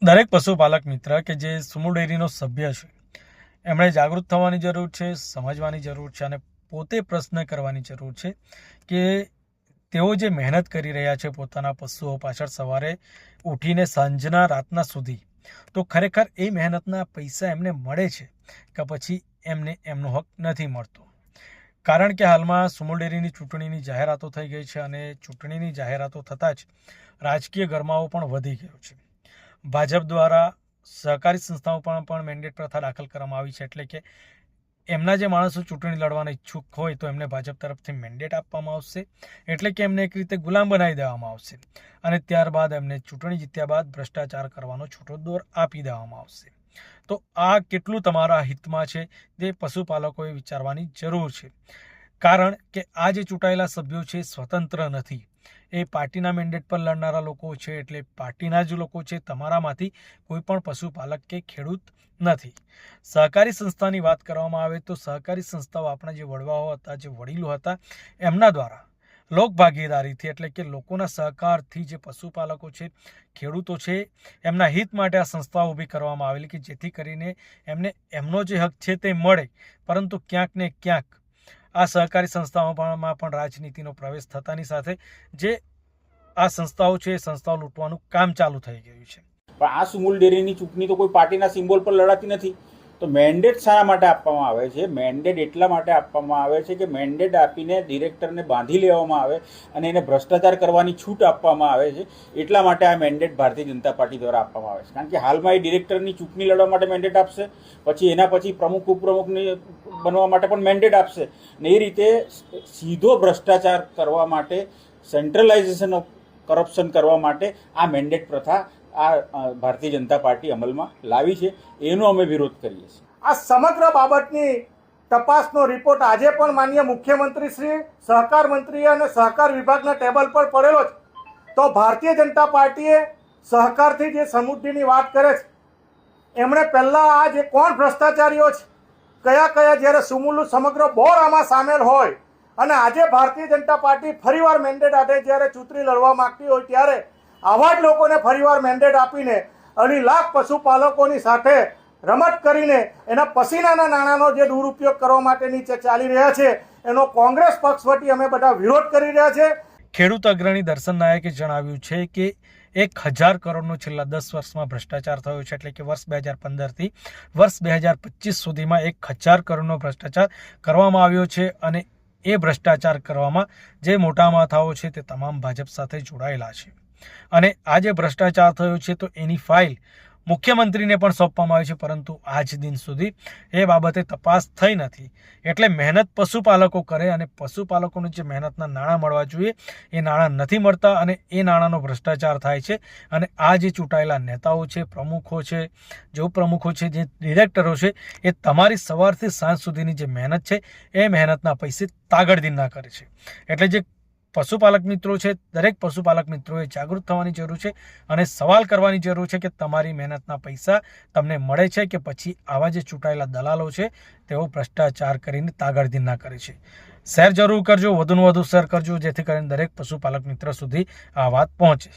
દરેક પશુપાલક મિત્ર કે જે સુમુ ડેરીનો સભ્ય છે એમણે જાગૃત થવાની જરૂર છે, સમજવાની જરૂર છે અને પોતે પ્રશ્ન કરવાની જરૂર છે કે તેઓ જે મહેનત કરી રહ્યા છે પોતાના પશુઓ પાછળ સવારે ઉઠીને સાંજના રાતના સુધી, તો ખરેખર એ મહેનતના પૈસા એમને મળે છે કે પછી એમને એમનો હક નથી મળતો. કારણ કે હાલમાં સુમુ ડેરીની ચૂંટણીની જાહેરાતો થઈ ગઈ છે અને ચૂંટણીની જાહેરાતો થતાં જ રાજકીય ગરમાવો પણ વધી ગયો છે. ભાજપ દ્વારા સહકારી સંસ્થાઓ પણ મેન્ડેટ પ્રથા દાખલ કરવામાં આવી છે, એટલે કે એમના જે માણસો ચૂંટણી લડવાના ઈચ્છુક હોય તો એમને ભાજપ તરફથી મેન્ડેટ આપવામાં આવશે, એટલે કે એમને એક રીતે ગુલામ બનાવી દેવામાં આવશે અને ત્યારબાદ એમને ચૂંટણી જીત્યા બાદ ભ્રષ્ટાચાર કરવાનો છૂટો દોર આપી દેવામાં આવશે. તો આ કેટલું તમારા હિતમાં છે તે પશુપાલકોએ વિચારવાની જરૂર છે. કારણ કે આ જે ચૂંટાયેલા સભ્યો છે સ્વતંત્ર નથી, એ પાર્ટીના મેન્ડેટ પર લડનારા લોકો છે, એટલે પાર્ટીના જ લોકો છે. તમારામાંથી કોઈ પણ પશુપાલક કે ખેડૂત નથી. સહકારી સંસ્થાની વાત કરવામાં આવે તો સહકારી સંસ્થાઓ આપણા જે વડવાઓ હતા, જે વડીલો હતા, એમના દ્વારા લોક ભાગીદારીથી, એટલે કે લોકોના સહકારથી જે પશુપાલકો છે, ખેડૂતો છે, એમના હિત માટે આ સંસ્થાઓ ઊભી કરવામાં આવેલી કે જેથી કરીને એમને એમનો જે હક છે તે મળે. પરંતુ ક્યાંક ને ક્યાંક આ સહકારી સંસ્થાઓમાં પણ રાજનીતિનો પ્રવેશ થતાની સાથે જે આ સંસ્થાઓ છે એ સંસ્થાઓ લૂંટવાનું કામ ચાલુ થઈ ગયું છે. પણ આ સુમુલ ડેરીની ચૂંટણી તો કોઈ પાર્ટીના સિમ્બોલ પર લડાતી નથી. તો મેન્ડેટ શાના માટે આપવામાં આવે છે? મેન્ડેટ એટલા માટે આપવામાં આવે છે કે મેન્ડેટ આપીને ડિરેક્ટરને બાંધી લેવામાં આવે અને એને ભ્રષ્ટાચાર કરવાની છૂટ આપવામાં આવે છે. એટલા માટે આ મેન્ડેટ ભારતીય જનતા પાર્ટી દ્વારા આપવામાં આવે છે. કારણ કે હાલમાં એ ડિરેક્ટરની ચૂંટણી લડવા માટે મેન્ડેટ આપશે, પછી એના પછી પ્રમુખ ઉપપ્રમુખની બનવા માટે પણ મેન્ડેટ આપશે ને એ રીતે સીધો ભ્રષ્ટાચાર કરવા માટે, સેન્ટ્રલાઇઝેશન ઓફ કરપ્શન કરવા માટે આ મેન્ડેટ પ્રથા આ ભારતીય જનતા પાર્ટી અમલમાં લાવી છે. એનો અમે વિરોધ કરીએ છીએ. આ સમગ્ર બાબતની તપાસનો રિપોર્ટ આજે પણ માનનીય મુખ્યમંત્રી શ્રી, સહકાર મંત્રી અને સહકાર વિભાગના ટેબલ પર પડેલો છે. તો ભારતીય જનતા પાર્ટીએ સહકારથી જે સમૃદ્ધિની વાત કરે છે, એમણે પહેલાં આ જે કોણ ભ્રષ્ટાચારીઓ છે, કયા કયા, જ્યારે સુમુલું સમગ્ર બોર્ડ આમાં સામેલ હોય અને આજે ભારતીય જનતા પાર્ટી ફરીવાર મેન્ડેટ આટે જ્યારે ચૂંટણી લડવા માંગતી હોય ત્યારે આવા જ લોકોને ફરીવાર મેન્ડેટ આપીને અઢી લાખ પશુપાલકોની સાથે રમત કરીને એના પસીનાના નાણાંનો જે દુરુપયોગ કરવા માટેની ચાલી રહ્યા છે, એનો કોંગ્રેસ પક્ષ વતી અમે બધા વિરોધ કરી રહ્યા છે. ખેડૂત અગ્રણી દર્શન નાયકે જણાવ્યું છે કે 1000 કરોડનો છેલ્લા 10 વર્ષમાં ભ્રષ્ટાચાર થયો છે, એટલે કે વર્ષ 2015થી વર્ષ 2025 સુધીમાં 1000 કરોડનો ભ્ષ્ટાચાર કરવામાં આવ્યો છે અને એ ભ્રષ્ટાચાર કરવામાં જે મોટા માથાઓ છે તે તમામ ભાજપ સાથે જોડાયેલા છે. અને આ જે ભ્રષ્ટાચાર થયો છે તો એની ફાઇલ મુખ્યમંત્રીને પણ સોંપવામાં આવી છે, પરંતુ આજ દિન સુધી એ બાબતે તપાસ થઈ નથી. એટલે મહેનત પશુપાલકો કરે અને પશુપાલકોને જે મહેનતના નાણાં મળવા જોઈએ એ નાણાં નથી મળતા અને એ નાણાંનો ભ્રષ્ટાચાર થાય છે. અને આ જે ચૂંટાયેલા નેતાઓ છે, પ્રમુખો છે, જે ઉપપ્રમુખો છે, જે ડિરેક્ટરો છે, એ તમારી સવારથી સાંજ સુધીની જે મહેનત છે એ મહેનતના પૈસે તાગડધીન કરે છે. એટલે જે પશુપાલક મિત્રો છે, દરેક પશુપાલક મિત્રોએ જાગૃત થવાની જરૂર છે અને સવાલ કરવાની જરૂર છે કે તમારી મહેનતના પૈસા તમને મળે છે કે પછી આવા જે ચૂંટાયેલા દલાલો છે તેઓ ભ્રષ્ટાચાર કરીને તાગડધીન કરે છે. શેર જરૂર કરજો, વધુને વધુ શેર કરજો, જેથી કરીને દરેક પશુપાલક મિત્ર સુધી આ વાત પહોંચે.